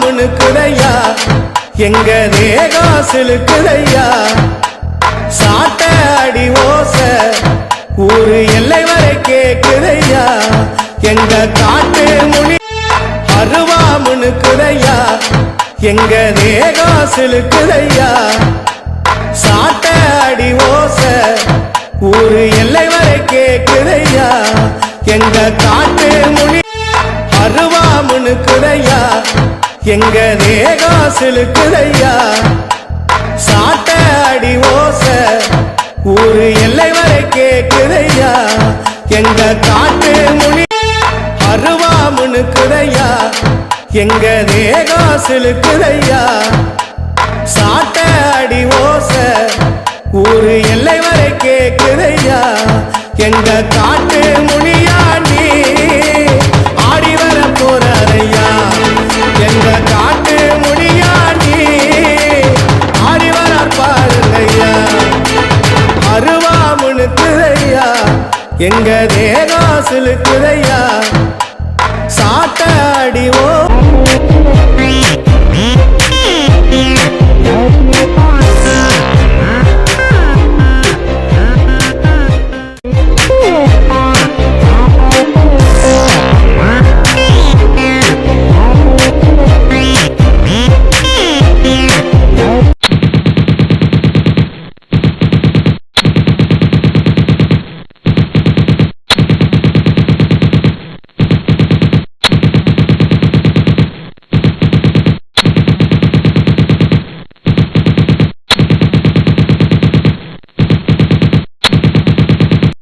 அருவாமுனுக்குதையா எங்க தேகம் சிலுக்குதையா சாட்ட அடி ஓச ஊரு எல்லை வரை கேக்குதையா எங்க காட்டு முனி அருவாமுனுக்குதையா எங்க தேகம் சிலுக்குதையா சாட்ட அடி ஓச ஊரு எல்லை வரை கேக்குதையா எங்க காட்டு முனி அருவாமுனுக்குதையா எங்க தேகம் சிலுக்குதையா சாட்ட அடி ஓச ஊரு எல்லை வரை கேக்குதையா எங்க காட்டு முனி அருவாமுனுக்குதையா எங்க தேகம் சிலுக்குதையா சாட்ட அடி ஓச ஊரு எல்லை வரை கேக்குதையா எங்க காட்டு முனியாண்டி ஆடி வர போறாரையா எங்க காட்டு முனியாண்டி ஆடி வர பாருங்கய்யா அருவாமுனுக்குதையா எங்க தேகம் சிலுக்குதையா சாட்ட அடி